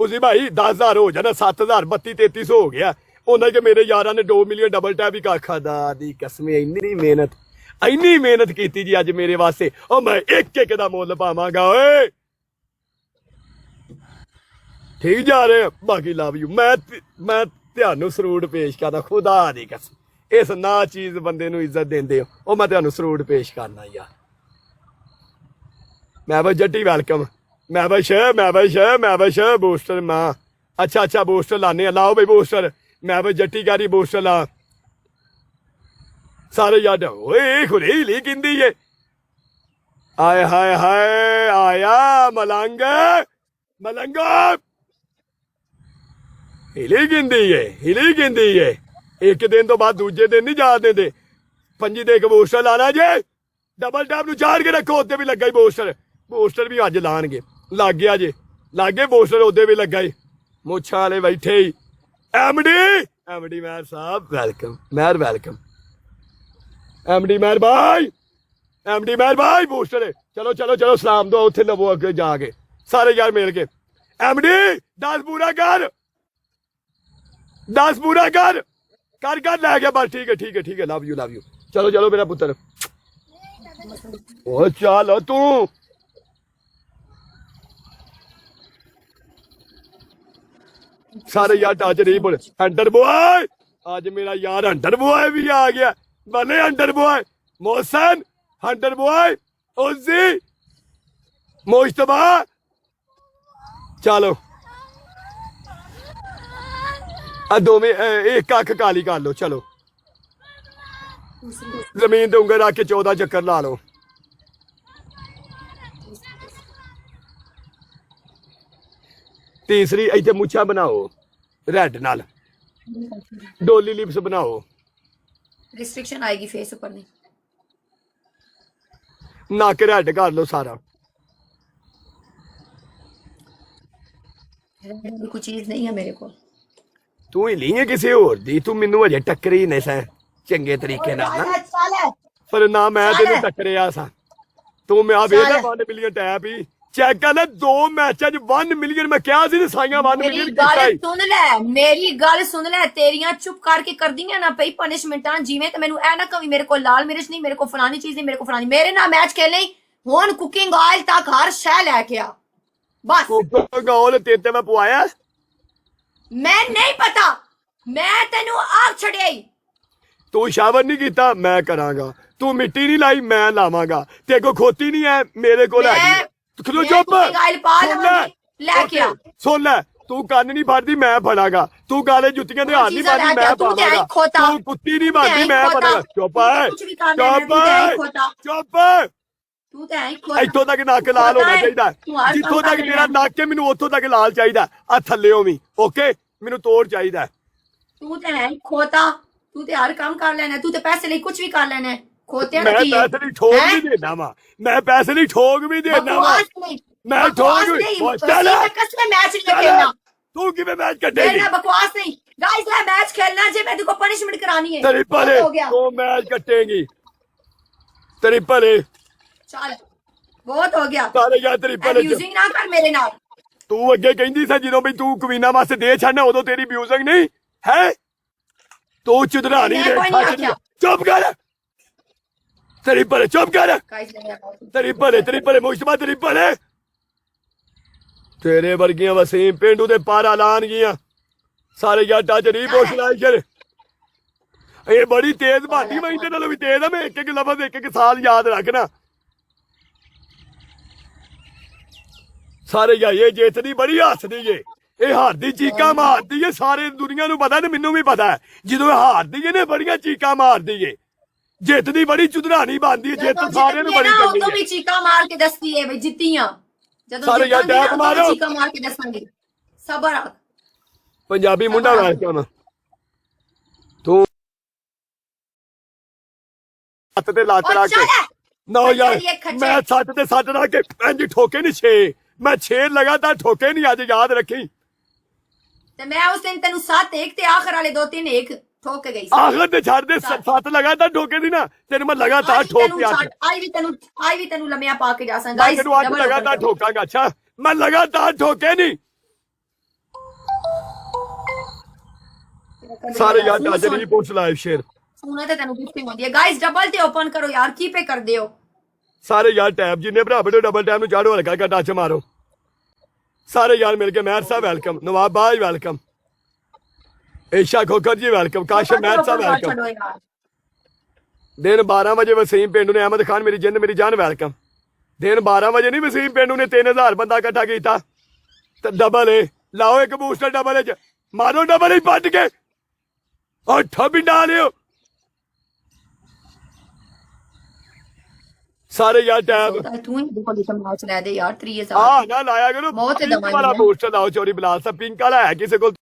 उसी भाई 10,000 हो जाना 7,000 32-33 हो गया ਉਹਨਾਂ ਕਿ ਮੇਰੇ ਯਾਰਾਂ ਨੇ 2 ਮਿਲੀਅਨ ਡਬਲ ਟੈਪ ਹੀ ਕਰ ਖਦਾ ਦੀ ਕਸਮ ਇੰਨੀ ਮਿਹਨਤ ਕੀਤੀ ਜੀ ਅੱਜ ਮੇਰੇ ਵਾਸਤੇ ਉਹ ਮੈਂ ਇੱਕ ਦਾ ਮੁੱਲ ਪਾਵਾਂਗਾ ਓਏ ਠੀਕ ਜਾ ਰਹੇ ਬਾਕੀ ਲਵ ਯੂ ਮੈਂ ਤੁਹਾਨੂੰ ਸਰੂਟ ਪੇਸ਼ ਕਰਦਾ ਖੁਦਾ ਦੀ ਕਸਮ ਇਸ ਨਾ ਚੀਜ਼ ਬੰਦੇ ਨੂੰ ਇੱਜ਼ਤ ਦਿੰਦੇ ਹੋ ਉਹ ਮੈਂ ਤੁਹਾਨੂੰ ਸਰੂਟ ਪੇਸ਼ ਕਰਨਾ ਯਾਰ ਮੈਂ ਬਈ ਜੱਟੀ ਵੈਲਕਮ ਮੈਂ ਬਈ ਬੂਸਟਰ ਮਾਂ ਅੱਛਾ ਬੂਸਟਰ ਲਾਣੇ ਲਾਓ ਬਈ ਬੂਸਟਰ मैं भाई जट्टी कारी बोस्टर ला सारे याद ओए खुले ही ली किंदी ये आए हाय आया मलंग हिली गिंदी है एक दिन तो बाद दूजे दिन नहीं जा देंदे पंजी दे के बोस्टर लाना जे डबल टैप नु चाड़ के रखो उत्ते भी लगा बोस्टर भी अज लाणगे लग गया जे लागे बोस्टर ओदे भी लगा मुछां वाले बैठे ही एमडी मेहर साहब वेलकम एमडी मेहर भाई बूस्टर चलो सलाम दो उत्थे लवो अगे जाके सारे यार मिल के एमडी 10 पूरा कर कर लै गया बस ठीक है लव यू चलो मेरा पुत्र ओ चल तू सारे यार टच नहीं बोले हंटर बॉय आज मेरा यार हंटर बॉय भी आ गया बने hunter boy Mohsin hunter boy OG Mujtaba चलो दो में एक अख काली कर लो चलो जमीन ते उंगल रख के 14 चक्कर ला लो तीसरी इतने मुछा बनाओ रेड नाल डोली लिप्स बनाओ रिस्ट्रिक्शन आएगी फेस ऊपर नहीं नक रेड कर लो सारा कोई चीज नहीं है मेरे को तू ही ली है किसी और दी तू मैनू अजे टक्करी नहीं सै चंगे तरीके नाल पर ना मैं तेन टक्करिया सा तू मैं वेखदा 1 मिलियन टैप ही चेक कर ले 2 मैचों 1 मिलियन मैं क्या सी साइयां 1 मिलियन मेरी गल सुन ले तेरियां चुप करके कर दी ना पई पनिशमेंटां जिवें ते मैनू ए ना कभी मेरे को लाल मिर्च नहीं मेरे को फलानी चीज नहीं मेरे को फलानी मेरे ना मैच खेलने हुन कुकिंग ऑयल तक हर शय लेके आ बस कुकिंग ऑयल तेरे मैं पवाया मैं नहीं पता मैं तेनू आप छड़िया तू शावर नहीं कीता मैं करांगा तू मिट्टी नहीं लाई मैं लावांगा तेरे को खोती नहीं है मेरे को सुन ले तू कन्न नहीं फड़दी मैं फड़ागा तू गाले जुत्तियां दे हाथ नहीं मारदी मैं पावांगा तू कुत्ती नहीं मारदी मैं फड़ागा चुप तू ते इत्थों तक नक लाल होना चाहिए जित्थों तक तेरा नक है मैनू उत्थों तक लाल चाहिए आ थल्लेओ भी ओके मैनू तोड़ चाहिए तू ते है खोता तू ते हर काम कर लेना तू ते पैसे लिए कुछ भी कर लेना खोते मैं पैसे नहीं ठोक भी देना वा मैं पैसे नहीं ठोक भी देना वा मैं ठोक चल मैच खेलना तू किवें मैच कटेगी बकवास नहीं गाइस ले मैच खेलना जे मैं तुमको पनिशमेंट करानी है ट्रिपल तो मैच कटेगी ट्रिपल चल बहुत हो गया सारे यार ट्रिपल यूजिंग ना कर मेरे नाल तू अगे कहंदी सी ਜਦੋਂ भी तू कवीना वास्ते दे छड़ना उदों तेरी ब्यूजिंग नहीं है तू चुदरानी दे चुप कर ट्रिपल चुप कर ट्रिपल मुश्तबा ट्रिपल तेरे वर्गियां वसीम पेंडू दे पारा लान गियां सारे यार टच नहीं पोस्टलाइजर ये बड़ी तेज बाती मैं इंदे नालों भी तेज है मैं एक लफ्ज एक साल याद रखना सारे यार ये जितनी बड़ी हसदी है ये हारदी चीका मारदी है सारे दुनिया नूं पता ते मैनू भी पता है जदों हारदी है ने बड़ियां चीका मारदी है जितनी बड़ी चुदरानी बनदी है जित सारे नूं बड़ी चंगी है भी चीका मार के दसदी है भाई जित्तियां जदों सारे यार टैप मारो चीका मार के दसांगे सबर रख पंजाबी मुंडा वेलकम तू हत्थ ते लात रख के नो यार मैं 7 ते 7 रख के इंज ठोके नहीं 6 मैं 6 लगातार ठोके नहीं आज याद रखी ते मैं उस दिन तेनू 7 1 ते आखिर वाले 2 3 1 ठोक के गई आखिर ते छड़ दे 7 लगातार ठोके दी ना तेरे मैं लगातार ठोक के आई भी तेनू लम्या पा के जा सन गाइस लगातार ठोकांगा अच्छा मैं लगातार ठोके नहीं ਸਾਰੇ ਯਾਰ ਟੱਚ ਨਹੀਂ ਪੁੱਛ ਲਾਈਵ ਸ਼ੇਅਰ ਸੁਣਾ ਤੇ ਤੈਨੂੰ ਗਿਫਟਿੰਗ ਹੁੰਦੀ ਹੈ ਗਾਇਸ ਡਬਲ ਤੇ ਓਪਨ ਕਰੋ ਯਾਰ ਕੀ ਪੇ ਕਰਦੇ ਹੋ ਸਾਰੇ ਯਾਰ ਟੈਪ ਜਿੰਨੇ ਭਰਾ ਬੜੇ ਡਬਲ ਟੈਪ ਨੂੰ ਚਾੜੋ ਹਲਕਾ ਹਲਕਾ ਟੱਚ ਮਾਰੋ ਸਾਰੇ ਯਾਰ ਮਿਲ ਕੇ ਮਹਿਰ ਸਾਹਿਬ ਵੈਲਕਮ ਨਵਾਬ ਬਾਜ ਵੈਲਕਮ ਏਸ਼ਾ ਖੋਖਰ ਜੀ ਵੈਲਕਮ ਕਾਸ਼ਮ ਮਹਿਰ ਸਾਹਿਬ ਵੈਲਕਮ ਛੱਡੋ ਯਾਰ ਦਿਨ 12 ਵਜੇ ਵਸੀਮ ਪਿੰਡੂ ਨੇ ਅਹਿਮਦ ਖਾਨ ਮੇਰੀ ਜਿੰਦ ਮੇਰੀ ਜਾਨ ਵੈਲਕਮ ਦਿਨ 12 ਵਜੇ ਨਹੀਂ ਵਸੀਮ ਪਿੰਡੂ ਨੇ 3000 ਬੰਦਾ ਇਕੱਠਾ ਕੀਤਾ ਤੇ ਡਬਲ ਏ ਲਾਓ ਇੱਕ ਬੂਸਟਰ ਡਬਲ ਚ ਮਾਰੋ ਡਬਲ ਹੀ ਪੱਟ ਕੇ ਔਰ ਠੱਬੀ ਲਿਓ ਸਾਰੇ ਯਾਰ ਟੈਬ ਤੂੰ ਹੀ ਦੇਖੋ ਜਿਸ ਮੈਚ ਲੈ ਦੇ ਯਾਰ 3000 ਆ ਨਾ ਲਾਇਆ ਕਰੋ ਬਹੁਤ ਪਿੰਕ ਵਾਲਾ ਬੂਸਟਰ ਲਾਓ ਚੋਰੀ ਬਲਾਸ ਪਿੰਕ ਵਾਲਾ ਹੈ ਕਿਸੇ ਕੋਲ